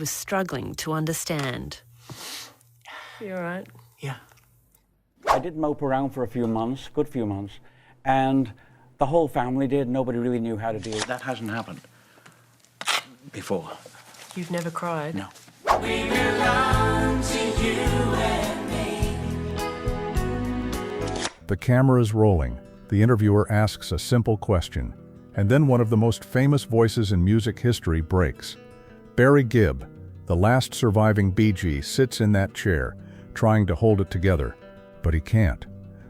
was struggling to understand. You all right? Yeah. I did mope around for a few months, good few months, and the whole family did. Nobody really knew how to deal. That hasn't happened before. You've never cried? No. We belong to you and me. The camera is rolling. The interviewer asks a simple question, and then one of the most famous voices in music history breaks. Barry Gibb, the last surviving Bee Gee, sits in that chair, trying to hold it together, but he can't.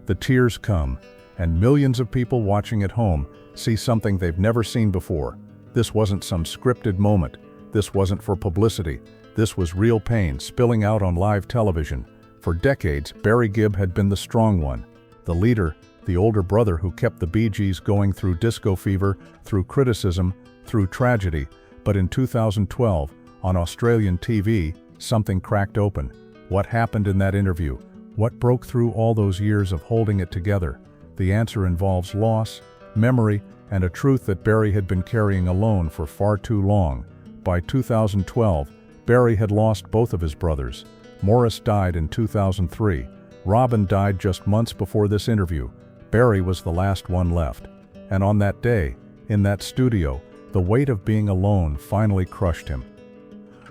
The tears come, and millions of people watching at home see something they've never seen before. This wasn't some scripted moment. This wasn't for publicity. This was real pain spilling out on live television. For decades, Barry Gibb had been the strong one, the leader, the older brother who kept the Bee Gees going through disco fever, through criticism, through tragedy. But in 2012, on Australian TV, something cracked open. What happened in that interview? What broke through all those years of holding it together? The answer involves loss, memory, and a truth that Barry had been carrying alone for far too long. By 2012, Barry had lost both of his brothers. Maurice died in 2003. Robin died just months before this interview. Barry was the last one left. And on that day, in that studio, the weight of being alone finally crushed him.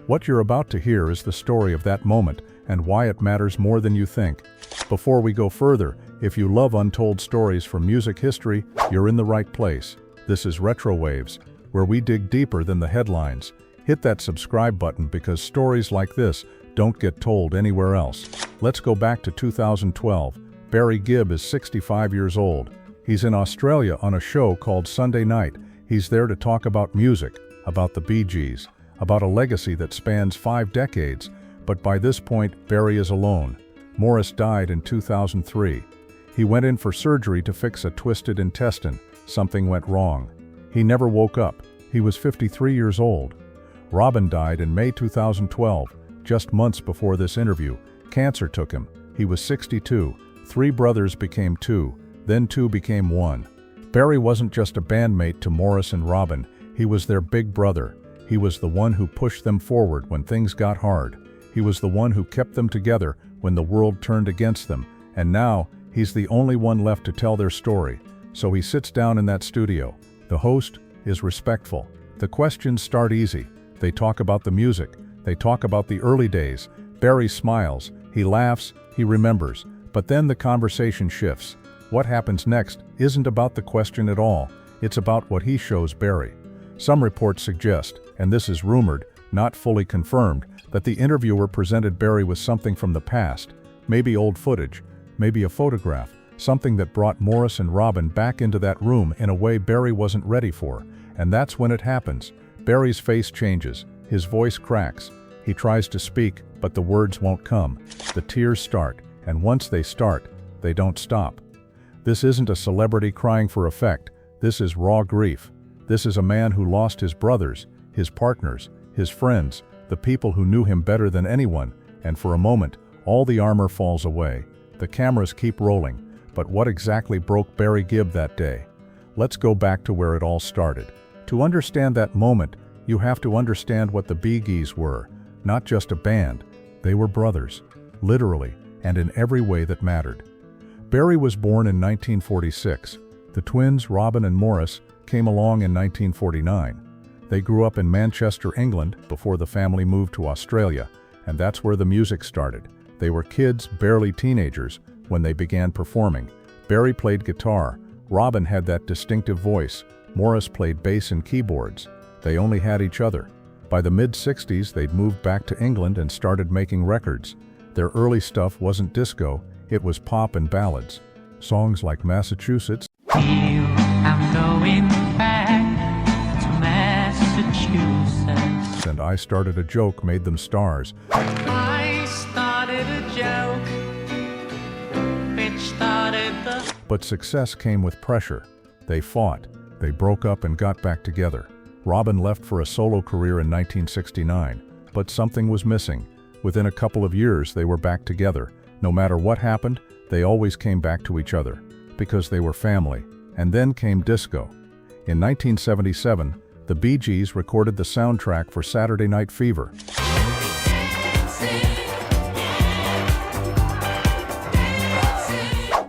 What you're about to hear is the story of that moment and why it matters more than you think. Before we go further, if you love untold stories from music history, you're in the right place. This is Retrowaves, where we dig deeper than the headlines. Hit that subscribe button because stories like this don't get told anywhere else. Let's go back to 2012. Barry Gibb is 65 years old. He's in Australia on a show called Sunday Night. He's there to talk about music, about the Bee Gees, about a legacy that spans 5 decades. But by this point, Barry is alone. Maurice died in 2003. He went in for surgery to fix a twisted intestine. Something went wrong. He never woke up. He was 53 years old. Robin died in May 2012, just months before this interview. Cancer took him. He was 62. 3 brothers became 2, then 2 became 1. Barry wasn't just a bandmate to Maurice and Robin. He was their big brother. He was the one who pushed them forward when things got hard. He was the one who kept them together when the world turned against them. And now, he's the only one left to tell their story. So he sits down in that studio. The host is respectful. The questions start easy. They talk about the music. They talk about the early days. Barry smiles. He laughs. He remembers. But then the conversation shifts. What happens next isn't about the question at all. It's about what he shows Barry. Some reports suggest, and this is rumored, not fully confirmed, that the interviewer presented Barry with something from the past, maybe old footage, maybe a photograph, something that brought Maurice and Robin back into that room in a way Barry wasn't ready for. And that's when it happens. Barry's face changes, his voice cracks. He tries to speak, but the words won't come. The tears start, and once they start, they don't stop. This isn't a celebrity crying for effect. This is raw grief. This is a man who lost his brothers, his partners, his friends, the people who knew him better than anyone, and for a moment, all the armor falls away. The cameras keep rolling, but what exactly broke Barry Gibb that day? Let's go back to where it all started. To understand that moment, you have to understand what the Bee Gees were. Not just a band, they were brothers, literally, and in every way that mattered. Barry was born in 1946. The twins, Robin and Maurice, came along in 1949. They grew up in Manchester, England, before the family moved to Australia, and that's where the music started. They were kids, barely teenagers, when they began performing. Barry played guitar, Robin had that distinctive voice, Maurice played bass and keyboards. They only had each other. By the mid-60s, they'd moved back to England and started making records. Their early stuff wasn't disco, it was pop and ballads. Songs like Massachusetts, I'm going back to Massachusetts. and I Started a Joke made them stars. I started a joke, which started the... But success came with pressure. They fought, they broke up and got back together. Robin left for a solo career in 1969, but something was missing. Within a couple of years, they were back together. No matter what happened, they always came back to each other, because they were family. And then came disco. In 1977, the Bee Gees recorded the soundtrack for Saturday Night Fever.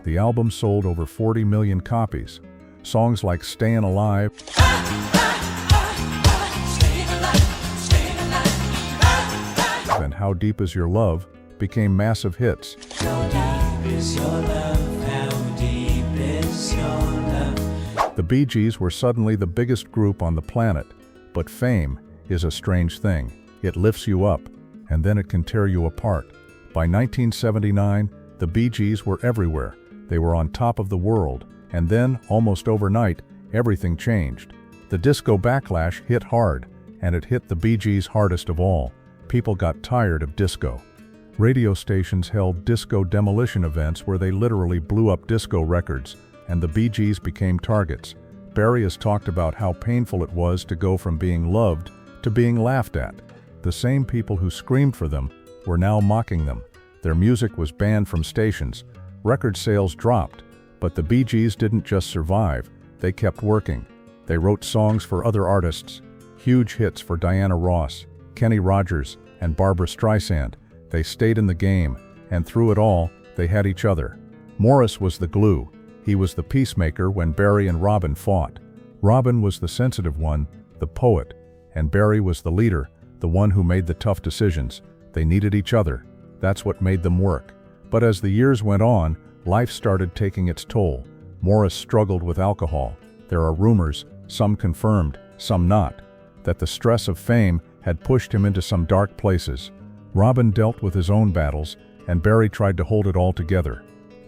The album sold over 40 million copies. Songs like Stayin' Alive and How Deep Is Your Love became massive hits. The Bee Gees were suddenly the biggest group on the planet, but fame is a strange thing. It lifts you up, and then it can tear you apart. By 1979, the Bee Gees were everywhere. They were on top of the world, and then, almost overnight, everything changed. The disco backlash hit hard, and it hit the Bee Gees hardest of all. People got tired of disco. Radio stations held disco demolition events where they literally blew up disco records, and the Bee Gees became targets. Barry has talked about how painful it was to go from being loved to being laughed at. The same people who screamed for them were now mocking them. Their music was banned from stations. Record sales dropped, but the Bee Gees didn't just survive, they kept working. They wrote songs for other artists, huge hits for Diana Ross, Kenny Rogers, and Barbra Streisand. They stayed in the game, and through it all, they had each other. Maurice was the glue. He was the peacemaker when Barry and Robin fought. Robin was the sensitive one, the poet, and Barry was the leader, the one who made the tough decisions. They needed each other. That's what made them work. But as the years went on, life started taking its toll. Maurice struggled with alcohol. There are rumors, some confirmed, some not, that the stress of fame had pushed him into some dark places. Robin dealt with his own battles, and Barry tried to hold it all together.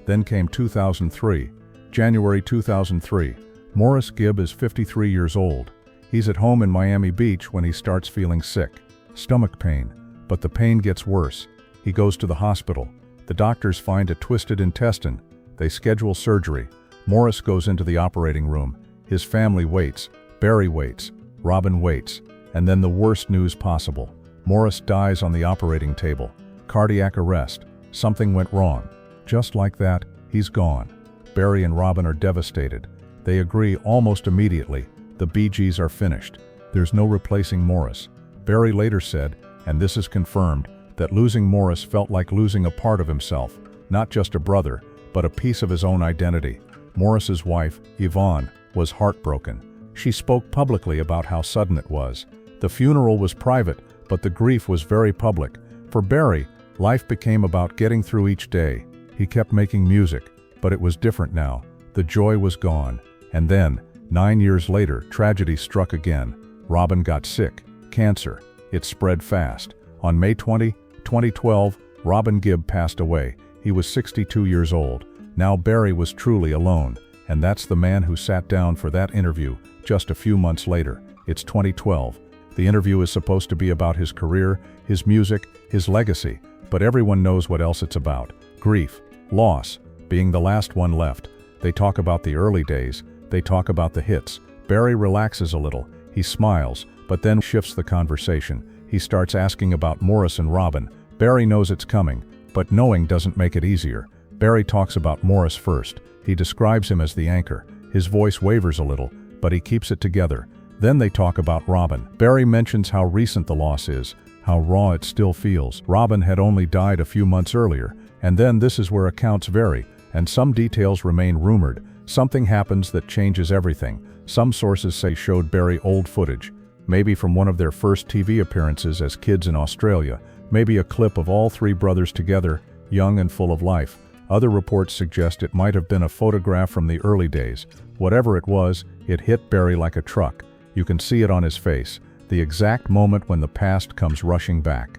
Then came 2003. January 2003. Maurice Gibb is 53 years old. He's at home in Miami Beach when he starts feeling sick. Stomach pain. But the pain gets worse. He goes to the hospital. The doctors find a twisted intestine. They schedule surgery. Maurice goes into the operating room. His family waits. Barry waits. Robin waits. And then the worst news possible. Maurice dies on the operating table. Cardiac arrest. Something went wrong. Just like that, he's gone. Barry and Robin are devastated. They agree almost immediately. The Bee Gees are finished. There's no replacing Maurice. Barry later said, and this is confirmed, that losing Maurice felt like losing a part of himself, not just a brother, but a piece of his own identity. Maurice's wife, Yvonne, was heartbroken. She spoke publicly about how sudden it was. The funeral was private, but the grief was very public. For Barry, life became about getting through each day. He kept making music, but it was different now. The joy was gone. And then, 9 years later, tragedy struck again. Robin got sick. Cancer. It spread fast. On May 20, 2012, Robin Gibb passed away. He was 62 years old. Now Barry was truly alone. And that's the man who sat down for that interview just a few months later. It's 2012. The interview is supposed to be about his career, his music, his legacy, but everyone knows what else it's about. Grief, loss, being the last one left. They talk about the early days, they talk about the hits. Barry relaxes a little, he smiles, but then shifts the conversation. He starts asking about Maurice and Robin. Barry knows it's coming, but knowing doesn't make it easier. Barry talks about Maurice first. He describes him as the anchor. His voice wavers a little, but he keeps it together. Then they talk about Robin. Barry mentions how recent the loss is, how raw it still feels. Robin had only died a few months earlier, and then this is where accounts vary, and some details remain rumored. Something happens that changes everything. Some sources say showed Barry old footage, maybe from one of their first TV appearances as kids in Australia, maybe a clip of all three brothers together, young and full of life. Other reports suggest it might have been a photograph from the early days. Whatever it was, it hit Barry like a truck. You can see it on his face, the exact moment when the past comes rushing back.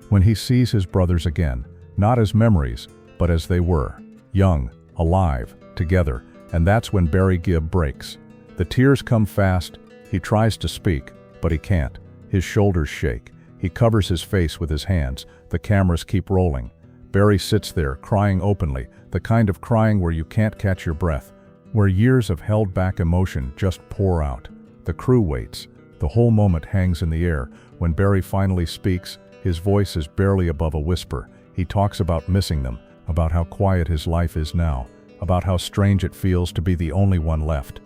When he sees his brothers again, not as memories, but as they were, young, alive, together, and that's when Barry Gibb breaks. The tears come fast. He tries to speak, but he can't. His shoulders shake. He covers his face with his hands. The cameras keep rolling. Barry sits there, crying openly, the kind of crying where you can't catch your breath, where years of held-back emotion just pour out. The crew waits. The whole moment hangs in the air. When Barry finally speaks, his voice is barely above a whisper. He talks about missing them, about how quiet his life is now, about how strange it feels to be the only one left.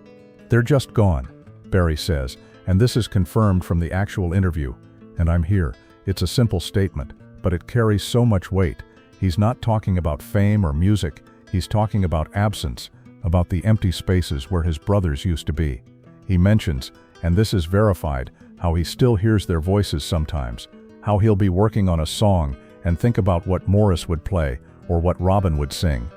"They're just gone," Barry says, and this is confirmed from the actual interview. "And I'm here." It's a simple statement, but it carries so much weight. He's not talking about fame or music, he's talking about absence, about the empty spaces where his brothers used to be. He mentions, and this is verified, how he still hears their voices sometimes, how he'll be working on a song and think about what Maurice would play or what Robin would sing.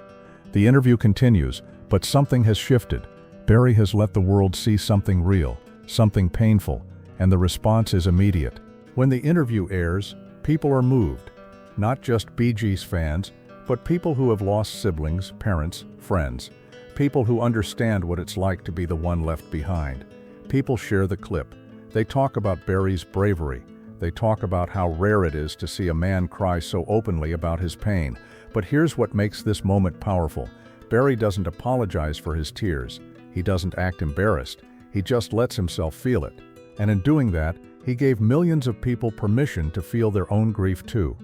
The interview continues, but something has shifted. Barry has let the world see something real, something painful, and the response is immediate. When the interview airs, people are moved. Not just Bee Gees fans, but people who have lost siblings, parents, friends. People who understand what it's like to be the one left behind. People share the clip. They talk about Barry's bravery. They talk about how rare it is to see a man cry so openly about his pain. But here's what makes this moment powerful. Barry doesn't apologize for his tears. He doesn't act embarrassed. He just lets himself feel it. And in doing that, he gave millions of people permission to feel their own grief too.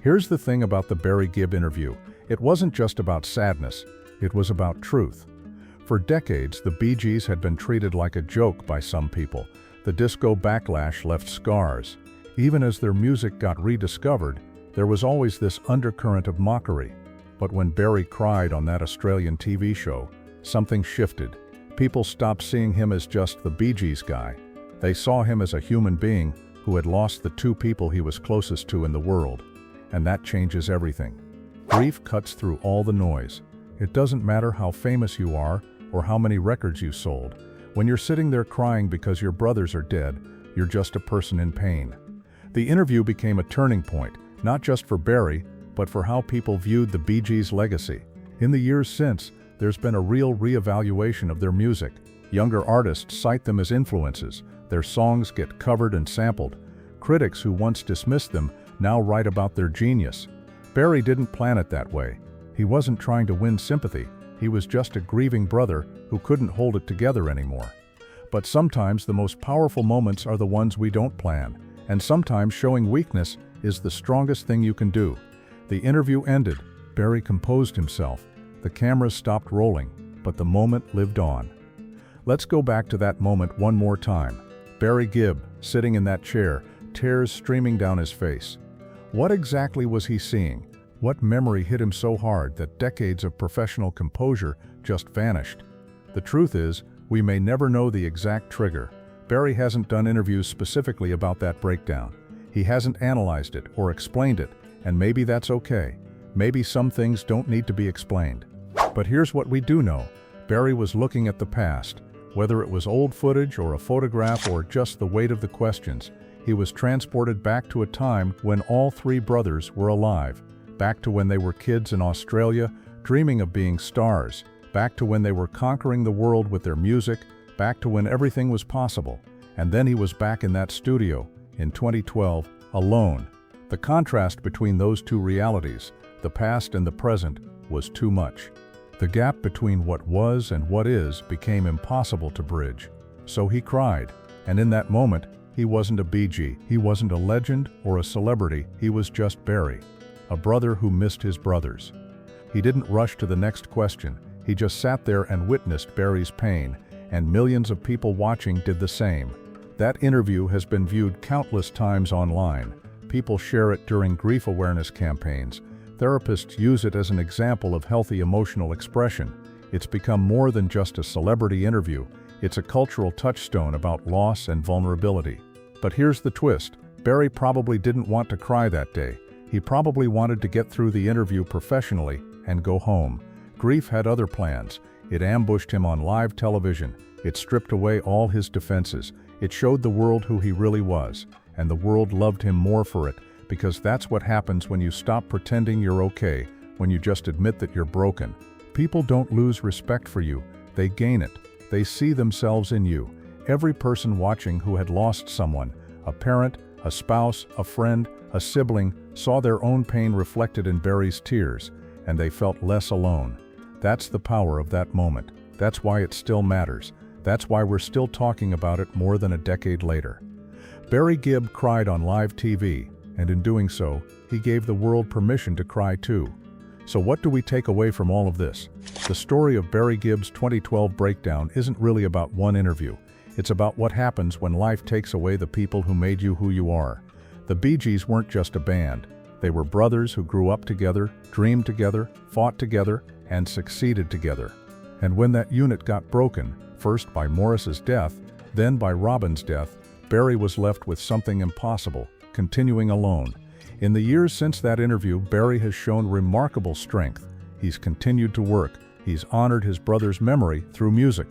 Here's the thing about the Barry Gibb interview. It wasn't just about sadness. It was about truth. For decades, the Bee Gees had been treated like a joke by some people. The disco backlash left scars. Even as their music got rediscovered, there was always this undercurrent of mockery. But when Barry cried on that Australian TV show, something shifted. People stopped seeing him as just the Bee Gees guy. They saw him as a human being who had lost the two people he was closest to in the world. And that changes everything. Grief cuts through all the noise. It doesn't matter how famous you are or how many records you sold. When you're sitting there crying because your brothers are dead, you're just a person in pain. The interview became a turning point, not just for Barry, but for how people viewed the Bee Gees' legacy. In the years since, there's been a real re-evaluation of their music. Younger artists cite them as influences. Their songs get covered and sampled. Critics who once dismissed them now write about their genius. Barry didn't plan it that way. He wasn't trying to win sympathy. He was just a grieving brother who couldn't hold it together anymore. But sometimes the most powerful moments are the ones we don't plan, and sometimes showing weakness is the strongest thing you can do. The interview ended. Barry composed himself. The cameras stopped rolling, but the moment lived on. Let's go back to that moment one more time. Barry Gibb, sitting in that chair, tears streaming down his face. What exactly was he seeing? What memory hit him so hard that decades of professional composure just vanished? The truth is, we may never know the exact trigger. Barry hasn't done interviews specifically about that breakdown. He hasn't analyzed it or explained it, and maybe that's okay. Maybe some things don't need to be explained. But here's what we do know. Barry was looking at the past. Whether it was old footage or a photograph or just the weight of the questions, he was transported back to a time when all three brothers were alive. Back to when they were kids in Australia, dreaming of being stars. Back to when they were conquering the world with their music. Back to when everything was possible. And then he was back in that studio, in 2012, alone. The contrast between those two realities, the past and the present, was too much. The gap between what was and what is became impossible to bridge. So he cried, and in that moment, he wasn't a Bee Gee, he wasn't a legend or a celebrity, he was just Barry, a brother who missed his brothers. He didn't rush to the next question, he just sat there and witnessed Barry's pain, and millions of people watching did the same. That interview has been viewed countless times online. People share it during grief awareness campaigns. Therapists use it as an example of healthy emotional expression. It's become more than just a celebrity interview. It's a cultural touchstone about loss and vulnerability. But here's the twist. Barry probably didn't want to cry that day. He probably wanted to get through the interview professionally and go home. Grief had other plans. It ambushed him on live television. It stripped away all his defenses. It showed the world who he really was. And the world loved him more for it, because that's what happens when you stop pretending you're okay, when you just admit that you're broken. People don't lose respect for you, they gain it. They see themselves in you. Every person watching who had lost someone, a parent, a spouse, a friend, a sibling, saw their own pain reflected in Barry's tears, and they felt less alone. That's the power of that moment. That's why it still matters. That's why we're still talking about it more than a decade later. Barry Gibb cried on live TV, and in doing so, he gave the world permission to cry too. So what do we take away from all of this? The story of Barry Gibb's 2012 breakdown isn't really about one interview. It's about what happens when life takes away the people who made you who you are. The Bee Gees weren't just a band. They were brothers who grew up together, dreamed together, fought together, and succeeded together. And when that unit got broken, first by Maurice's death, then by Robin's death, Barry was left with something impossible, continuing alone. In the years since that interview, Barry has shown remarkable strength. He's continued to work. He's honored his brother's memory through music.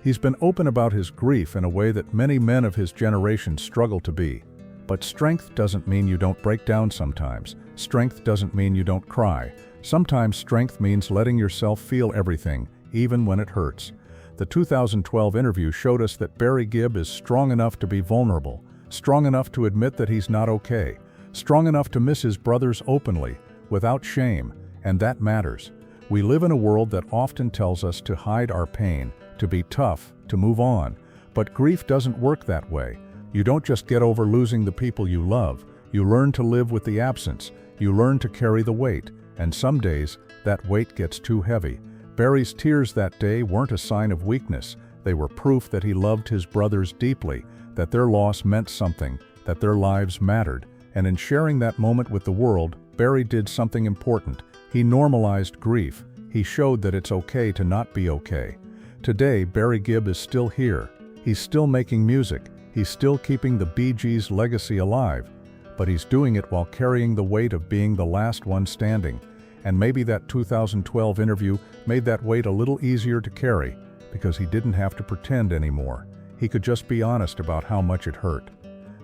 He's been open about his grief in a way that many men of his generation struggle to be. But strength doesn't mean you don't break down sometimes. Strength doesn't mean you don't cry. Sometimes strength means letting yourself feel everything, even when it hurts. The 2012 interview showed us that Barry Gibb is strong enough to be vulnerable, strong enough to admit that he's not okay, strong enough to miss his brothers openly, without shame, and that matters. We live in a world that often tells us to hide our pain, to be tough, to move on. But grief doesn't work that way. You don't just get over losing the people you love. You learn to live with the absence. You learn to carry the weight. And some days, that weight gets too heavy. Barry's tears that day weren't a sign of weakness. They were proof that he loved his brothers deeply, that their loss meant something, that their lives mattered. And in sharing that moment with the world, Barry did something important. He normalized grief. He showed that it's okay to not be okay. Today, Barry Gibb is still here. He's still making music. He's still keeping the Bee Gees' legacy alive. But he's doing it while carrying the weight of being the last one standing. And maybe that 2012 interview made that weight a little easier to carry, because he didn't have to pretend anymore. He could just be honest about how much it hurt.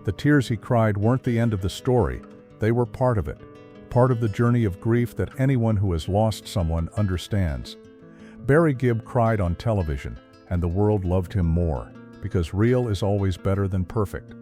The tears he cried weren't the end of the story. They were part of it. Part of the journey of grief that anyone who has lost someone understands. Barry Gibb cried on television, and the world loved him more, because real is always better than perfect.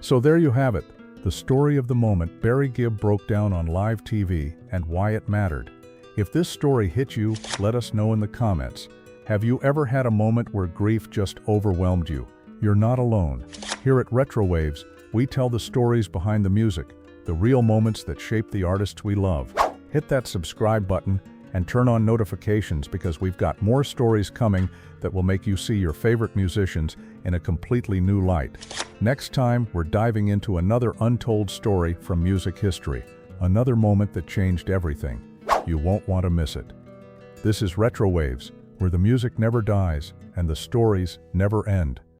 So there you have it, the story of the moment Barry Gibb broke down on live TV and why it mattered. If this story hit you, let us know in the comments. Have you ever had a moment where grief just overwhelmed you? You're not alone. Here at Retrowaves, we tell the stories behind the music, the real moments that shape the artists we love. Hit that subscribe button and turn on notifications, because we've got more stories coming that will make you see your favorite musicians in a completely new light. Next time, we're diving into another untold story from music history, another moment that changed everything. You won't want to miss it. This is Retrowaves, where the music never dies and the stories never end.